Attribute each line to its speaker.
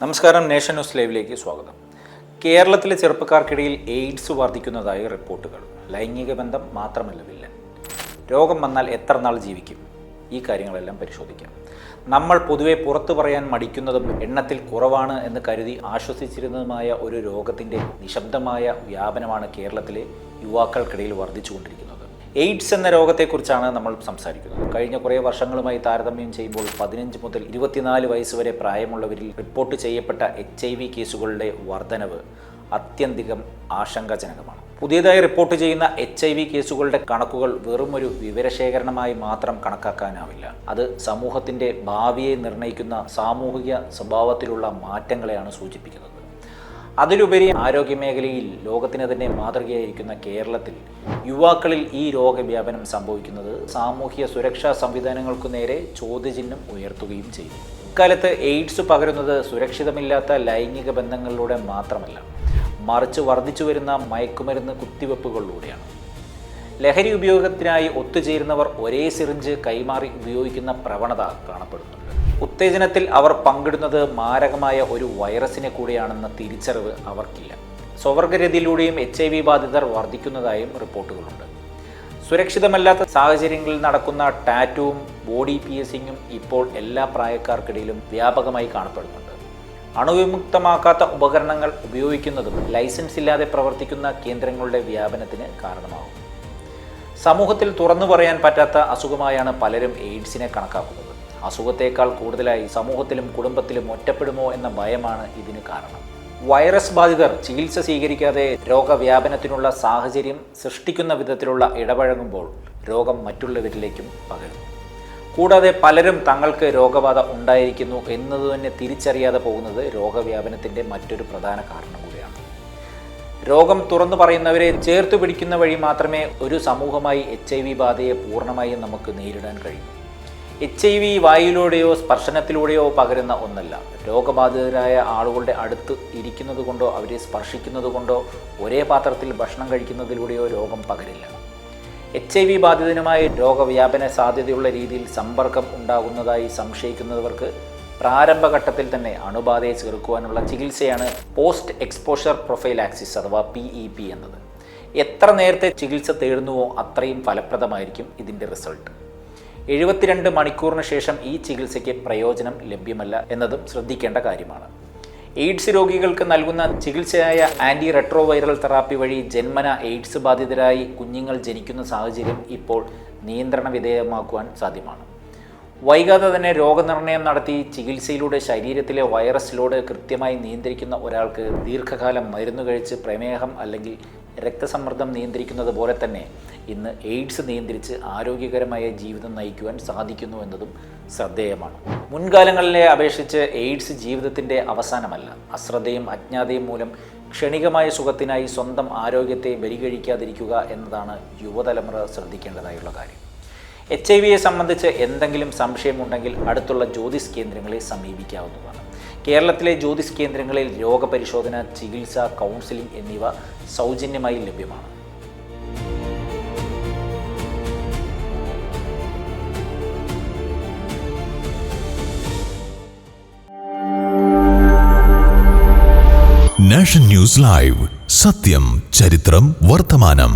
Speaker 1: നമസ്കാരം, nation news ലൈവിലേക്ക് സ്വാഗതം. കേരളത്തിലെ ചെറുപ്പക്കാർക്കിടയിൽ എയ്ഡ്സ് വർദ്ധിക്കുന്നതായി റിപ്പോർട്ടുകൾ. ലൈംഗിക ബന്ധം മാത്രമല്ല വില്ലൻ. രോഗം വന്നാൽ എത്ര നാൾ ജീവിക്കും? ഈ കാര്യങ്ങളെല്ലാം പരിശോധിക്കാം. നമ്മൾ പൊതുവെ പുറത്തു പറയാൻ മടിക്കുന്നതും എണ്ണത്തിൽ കുറവാണ് എന്ന് കരുതി ആശ്വസിച്ചിരുന്നതുമായ ഒരു രോഗത്തിൻ്റെ നിശബ്ദമായ വ്യാപനമാണ് കേരളത്തിലെ യുവാക്കൾക്കിടയിൽ വർദ്ധിച്ചുകൊണ്ടിരിക്കുന്നത്. എയ്ഡ്സ് എന്ന രോഗത്തെക്കുറിച്ചാണ് നമ്മൾ സംസാരിക്കുന്നത്. കഴിഞ്ഞ കുറേ വർഷങ്ങളുമായി താരതമ്യം ചെയ്യുമ്പോൾ 15 മുതൽ 24 വയസ്സ് വരെ പ്രായമുള്ളവരിൽ റിപ്പോർട്ട് ചെയ്യപ്പെട്ട HIV കേസുകളുടെ വർധനവ് അത്യന്തികം ആശങ്കാജനകമാണ്. പുതിയതായി റിപ്പോർട്ട് ചെയ്യുന്ന HIV കേസുകളുടെ കണക്കുകൾ വെറും ഒരു വിവരശേഖരണമായി മാത്രം കണക്കാക്കാനാവില്ല. അത് സമൂഹത്തിൻ്റെ ഭാവിയെ നിർണ്ണയിക്കുന്ന സാമൂഹിക സ്വഭാവത്തിലുള്ള മാറ്റങ്ങളെയാണ് സൂചിപ്പിക്കുന്നത്. അതിലുപരി ആരോഗ്യമേഖലയിൽ ലോകത്തിന് തന്നെ മാതൃകയായിരിക്കുന്ന കേരളത്തിൽ യുവാക്കളിൽ ഈ രോഗവ്യാപനം സംഭവിക്കുന്നത് സാമൂഹ്യ സുരക്ഷാ സംവിധാനങ്ങൾക്കു നേരെ ചോദ്യചിഹ്നം ഉയർത്തുകയും ചെയ്തു. ഇക്കാലത്ത് എയ്ഡ്സ് പകരുന്നത് സുരക്ഷിതമില്ലാത്ത ലൈംഗിക ബന്ധങ്ങളിലൂടെ മാത്രമല്ല, മറിച്ച് വർദ്ധിച്ചു വരുന്ന മയക്കുമരുന്ന് കുത്തിവെപ്പുകളിലൂടെയാണ്. ലഹരി ഉപയോഗത്തിനായി ഒത്തുചേരുന്നവർ ഒരേ സിറിഞ്ച് കൈമാറി ഉപയോഗിക്കുന്ന പ്രവണത കാണപ്പെടുന്നുണ്ട്. ഉത്തേജനത്തിൽ അവർ പങ്കിടുന്നത് മാരകമായ ഒരു വൈറസിനെ കൂടിയാണെന്ന തിരിച്ചറിവ് അവർക്കില്ല. സ്വവർഗരതിയിലൂടെയും HIV ബാധിതർ വർദ്ധിക്കുന്നതായും റിപ്പോർട്ടുകളുണ്ട്. സുരക്ഷിതമല്ലാത്ത സാഹചര്യങ്ങളിൽ നടക്കുന്ന ടാറ്റൂവും ബോഡി പിയേഴ്സിങ്ങും ഇപ്പോൾ എല്ലാ പ്രായക്കാർക്കിടയിലും വ്യാപകമായി കാണപ്പെടുന്നുണ്ട്. അണുവിമുക്തമാക്കാത്ത ഉപകരണങ്ങൾ ഉപയോഗിക്കുന്നതും ലൈസൻസ് ഇല്ലാതെ പ്രവർത്തിക്കുന്ന കേന്ദ്രങ്ങളുടെ വ്യാപനത്തിന് കാരണമാകും. സമൂഹത്തിൽ തുറന്നു പറയാൻ പറ്റാത്ത അസുഖമായാണ് പലരും എയ്ഡ്സിനെ കണക്കാക്കുന്നത്. അസുഖത്തേക്കാൾ കൂടുതലായി സമൂഹത്തിലും കുടുംബത്തിലും ഒറ്റപ്പെടുമോ എന്ന ഭയമാണ് ഇതിന് കാരണം. വൈറസ് ബാധിതർ ചികിത്സ സ്വീകരിക്കാതെ രോഗവ്യാപനത്തിനുള്ള സാഹചര്യം സൃഷ്ടിക്കുന്ന വിധത്തിലുള്ള ഇടപഴകുമ്പോൾ രോഗം മറ്റുള്ളവരിലേക്കും പകരുന്നു. കൂടാതെ പലരും തങ്ങൾക്ക് രോഗബാധ ഉണ്ടായിരിക്കുന്നു എന്നതുതന്നെ തിരിച്ചറിയാതെ പോകുന്നത് രോഗവ്യാപനത്തിൻ്റെ മറ്റൊരു പ്രധാന കാരണം കൂടിയാണ്. രോഗം തുറന്നു പറയുന്നവരെ ചേർത്തു പിടിക്കുന്ന വഴി മാത്രമേ ഒരു സമൂഹമായി HIV ബാധയെ പൂർണ്ണമായും നമുക്ക് നേരിടാൻ കഴിയൂ. HIV വായുവിലൂടെയോ സ്പർശനത്തിലൂടെയോ പകരുന്ന ഒന്നല്ല. രോഗബാധിതരായ ആളുകളുടെ അടുത്ത് ഇരിക്കുന്നത് കൊണ്ടോ അവരെ സ്പർശിക്കുന്നത് കൊണ്ടോ ഒരേ പാത്രത്തിൽ ഭക്ഷണം കഴിക്കുന്നതിലൂടെയോ രോഗം പകരില്ല. HIV ബാധിതനുമായി രോഗവ്യാപന സാധ്യതയുള്ള രീതിയിൽ സമ്പർക്കം ഉണ്ടാകുന്നതായി സംശയിക്കുന്നവർക്ക് പ്രാരംഭഘട്ടത്തിൽ തന്നെ അണുബാധയെ ചെറുക്കുവാനുള്ള ചികിത്സയാണ് പോസ്റ്റ് എക്സ്പോഷർ പ്രൊഫൈലാക്സിസ് അഥവാ PEP എന്നത്. എത്ര നേരത്തെ ചികിത്സ തേടുന്നുവോ അത്രയും ഫലപ്രദമായിരിക്കും ഇതിൻ്റെ റിസൾട്ട്. 72 മണിക്കൂറിന് ശേഷം ഈ ചികിത്സയ്ക്ക് പ്രയോജനം ലഭ്യമല്ല എന്നതും ശ്രദ്ധിക്കേണ്ട കാര്യമാണ്. എയ്ഡ്സ് രോഗികൾക്ക് നൽകുന്ന ചികിത്സയായ ആൻറ്റി റെട്രോവൈറൽ തെറാപ്പി വഴി ജന്മന എയ്ഡ്സ് ബാധിതരായി കുഞ്ഞുങ്ങൾ ജനിക്കുന്ന സാഹചര്യം ഇപ്പോൾ നിയന്ത്രണ വിധേയമാക്കുവാൻ സാധ്യമാണ്. വൈകാതെ തന്നെ രോഗനിർണയം നടത്തി ചികിത്സയിലൂടെ ശരീരത്തിലെ വൈറസ് ലോഡ് കൃത്യമായി നിയന്ത്രിക്കുന്ന ഒരാൾക്ക് ദീർഘകാലം മരുന്ന് കഴിച്ച് പ്രമേഹം അല്ലെങ്കിൽ രക്തസമ്മർദ്ദം നിയന്ത്രിക്കുന്നത് പോലെ തന്നെ ഇന്ന് എയ്ഡ്സ് നിയന്ത്രിച്ച് ആരോഗ്യകരമായ ജീവിതം നയിക്കുവാൻ സാധിക്കുന്നു എന്നതും ശ്രദ്ധേയമാണ്. മുൻകാലങ്ങളിലെ അപേക്ഷിച്ച് എയ്ഡ്സ് ജീവിതത്തിൻ്റെ അവസാനമല്ല. അശ്രദ്ധയും അജ്ഞാതയും മൂലം ക്ഷണികമായ സുഖത്തിനായി സ്വന്തം ആരോഗ്യത്തെ ബലികഴിക്കാതിരിക്കുക എന്നതാണ് യുവതലമുറ ശ്രദ്ധിക്കേണ്ടതായുള്ള കാര്യം. HIV സംബന്ധിച്ച് എന്തെങ്കിലും സംശയമുണ്ടെങ്കിൽ അടുത്തുള്ള ജ്യോതിസ് കേന്ദ്രങ്ങളെ സമീപിക്കാവുന്നതാണ്. കേരളത്തിലെ ജ്യോതിസ് കേന്ദ്രങ്ങളിൽ രോഗപരിശോധന, ചികിത്സ, കൗൺസിലിംഗ് എന്നിവ സൗജന്യമായി ലഭ്യമാണ്.
Speaker 2: നാഷൻ ന്യൂസ് ലൈവ്, സത്യം, ചരിത്രം, വർത്തമാനം.